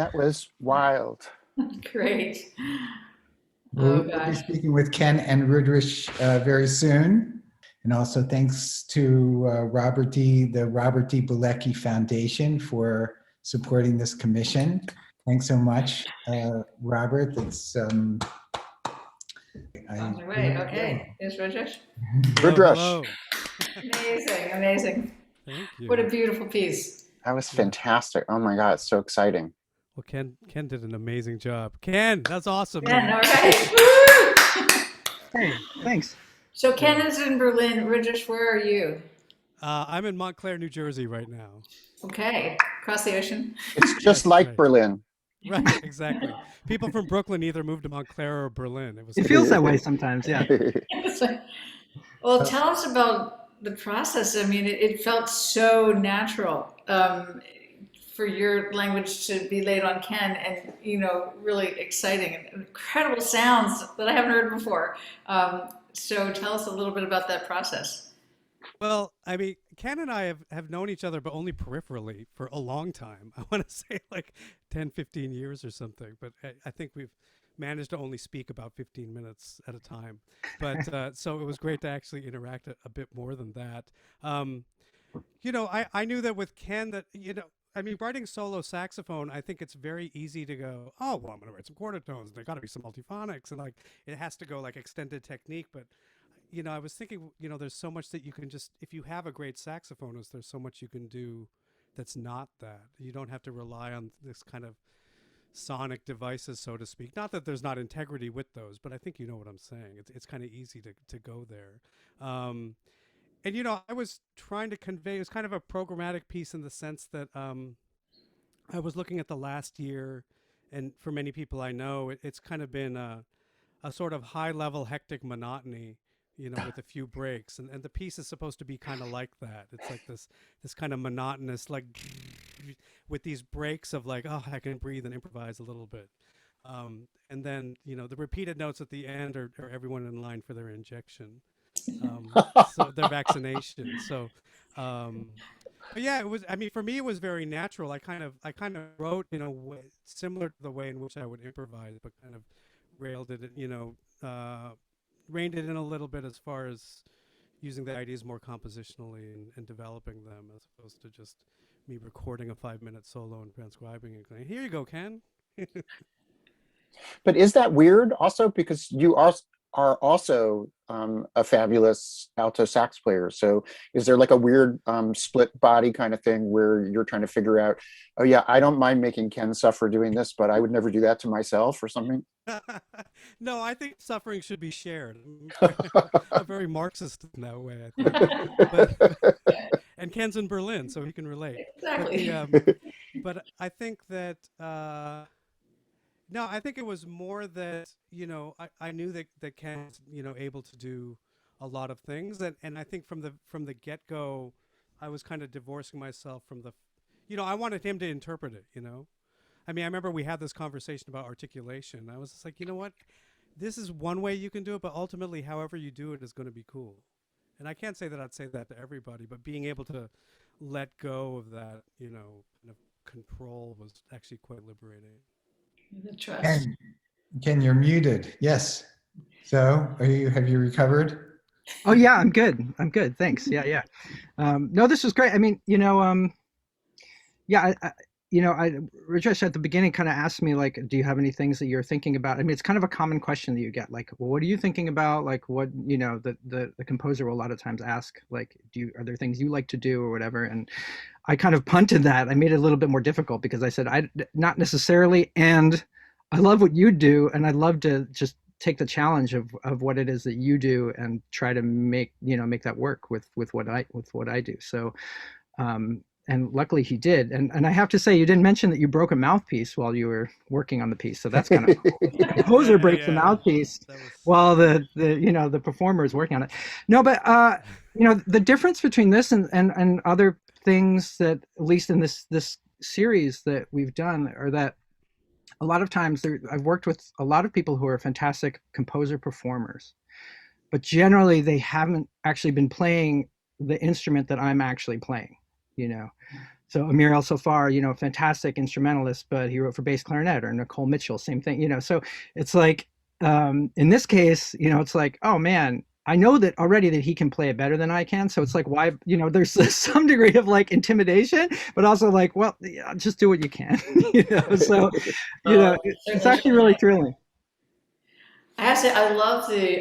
That was wild. Great. Oh We'll be gosh. speaking with Ken and Rudresh very soon. And also thanks to the Robert D. Bielecki Foundation for supporting this commission. Thanks so much, Robert. It's On my way. Okay. Here's Rudresh. Hello, Rudresh, hello. Amazing. Amazing. Thank you. What a beautiful piece. that was Yeah. fantastic. Oh my God, it's so exciting. Well, Ken did an amazing job. Ken, that's awesome. Ken, man. all right. Woo! Hey, thanks. So Ken is in Berlin. Rudresh, where are you? I'm in Montclair, New Jersey right now. Okay. Across the ocean. It's just like right. Berlin. Right, exactly. People from Brooklyn either moved to Montclair or Berlin. It was It feels that way sometimes, yeah. Well, tell us about the process. I mean, it felt so natural for your language to be laid on Ken, and really exciting and incredible sounds that I haven't heard before. So tell us a little bit about that process. Well, I mean, Ken and I have known each other, but only peripherally for a long time. I want to say like 10, 15 years or something. But I think we've managed to only speak about 15 minutes at a time. But so it was great to actually interact a bit more than that. I knew that with Ken that, I mean, writing solo saxophone, I think it's very easy to go, oh, well, I'm going to write some quarter tones. There got to be some multiphonics. And like, it has to go like extended technique. But I was thinking, there's so much that you can just, if you have a great saxophonist, there's so much you can do that's not that. You don't have to rely on this kind of sonic devices, so to speak. Not that there's not integrity with those, but I think you know what I'm saying. It's kind of easy to go there. And, I was trying to convey, it was kind of a programmatic piece in the sense that I was looking at the last year, and for many people I know, it's kind of been a sort of high-level hectic monotony, with a few breaks. And the piece is supposed to be kind of like that. It's like this kind of monotonous, like, with these breaks of like, oh, I can breathe and improvise a little bit. And then, the repeated notes at the end are everyone in line for their injection. So their vaccination. So, but yeah, it was, I mean, for me, it was very natural. I kind of wrote in a way similar to the way in which I would improvise, but kind of railed it, reined it in a little bit as far as using the ideas more compositionally and developing them, as opposed to just me recording a 5-minute solo and transcribing and going, here you go, Ken. But is that weird also because you are also a fabulous alto sax player? So is there like a weird split body kind of thing where you're trying to figure out, oh yeah, I don't mind making Ken suffer doing this, but I would never do that to myself or something? No, I think suffering should be shared. I'm very Marxist in that way, I think. And Ken's in Berlin, so he can relate. Exactly. But I think that no, I think it was more that, I knew that Ken was, able to do a lot of things. And I think from the get-go, I was kind of divorcing myself from I wanted him to interpret it, I mean, I remember we had this conversation about articulation. I was just like, you know what? This is one way you can do it, but ultimately, however you do it is going to be cool. And I can't say that I'd say that to everybody, but being able to let go of that, kind of control was actually quite liberating. The trust. Ken, you're muted. Yes. So have you recovered? Oh yeah, I'm good. Thanks. Yeah. No, this was great. I mean, yeah, Rudresh at the beginning kind of asked me like, do you have any things that you're thinking about? I mean, it's kind of a common question that you get, like, well, what are you thinking about? Like, what, the composer will a lot of times ask, like, are there things you like to do or whatever? And I kind of punted that. I made it a little bit more difficult because I said, not necessarily. And I love what you do. And I'd love to just take the challenge of what it is that you do and try to make that work with what I do. So, and luckily he did. And I have to say, you didn't mention that you broke a mouthpiece while you were working on the piece. So that's kind of cool. The composer breaks the mouthpiece while the performer is working on it. No, but the difference between this and other things that, at least in this series that we've done, are that a lot of times I've worked with a lot of people who are fantastic composer performers, but generally they haven't actually been playing the instrument that I'm actually playing, So Amir El Safar, fantastic instrumentalist, but he wrote for bass clarinet, or Nicole Mitchell, same thing. So it's like, in this case, it's like, oh man, I know that already that he can play it better than I can. So it's like, why, there's some degree of like intimidation, but also like, well, yeah, just do what you can, so, it's actually really thrilling. I have to say, I love the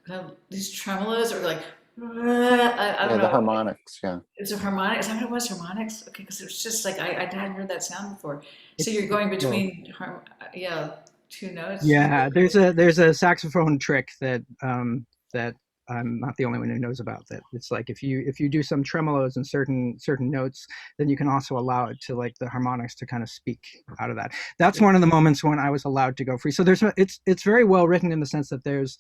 kind of these tremolos, or like I don't Yeah, the know. harmonics. Yeah. Is it harmonic? Is that what it was? Harmonics? Okay, because it was just like I hadn't heard that sound before. So It's you're going cool. between yeah, two notes. Yeah, there's a saxophone trick that I'm not the only one who knows about. That it's like if you do some tremolos and certain notes, then you can also allow it to, like, the harmonics to kind of speak out of that. That's one of the moments when I was allowed to go free. So it's very well written in the sense that there's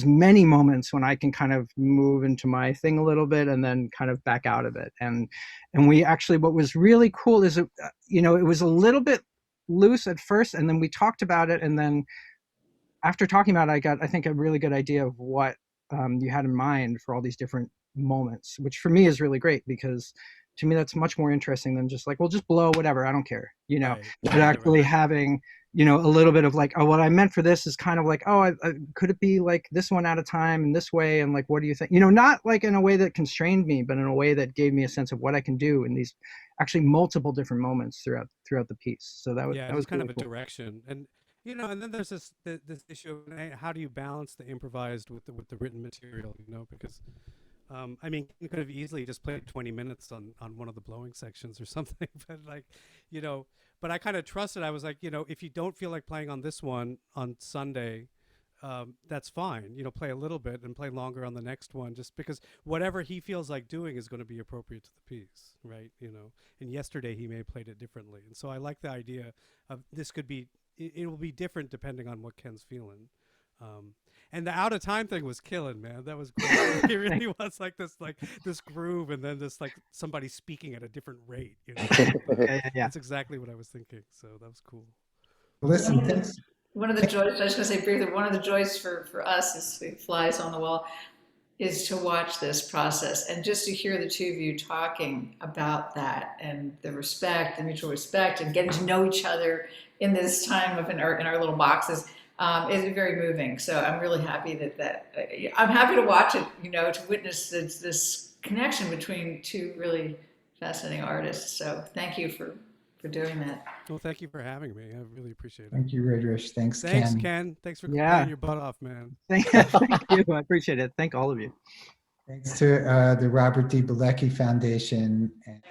many moments when I can kind of move into my thing a little bit and then kind of back out of it. And we actually, what was really cool is it was a little bit loose at first, and then we talked about it, and then after talking about it, I got, I think, a really good idea of what you had in mind for all these different moments, which for me is really great, because to me that's much more interesting than just like, well, just blow whatever, I don't care, Right. but actually having a little bit of like, oh, what I meant for this is kind of like, oh, could it be like this one at a time in this way, and like, what do you think, not like in a way that constrained me, but in a way that gave me a sense of what I can do in these actually multiple different moments throughout the piece. So that was kind really of a cool. direction. And and then there's this issue of, hey, how do you balance the improvised with the written material, because I mean, you could have easily just played 20 minutes on one of the blowing sections or something, but like, but I kind of trusted. I was like, if you don't feel like playing on this one on Sunday, that's fine. Play a little bit and play longer on the next one, just because whatever he feels like doing is going to be appropriate to the piece, right? And yesterday he may have played it differently. And so I like the idea of this could be, it will be different depending on what Ken's feeling. And the out of time thing was killing, man. That was great. It really was like this groove, and then this like somebody speaking at a different rate. Yeah. That's exactly what I was thinking. So that was cool. Listen, thanks. One of the joys, I was going to say briefly, one of the joys for us as it flies on the wall is to watch this process, and just to hear the two of you talking about that, and the respect, the mutual respect, and getting to know each other in this time of in our little boxes, is very moving. So I'm really happy that I'm happy to watch it, to witness this connection between two really fascinating artists. So thank you for doing that. Well, thank you for having me. I really appreciate it. Thank you, Rudresh. Thanks, Thanks, Ken. Ken. Thanks for Yeah. playing your butt off, man. Thank you. I appreciate it. Thank all of you. Thanks to the Robert D. Bielecki Foundation. And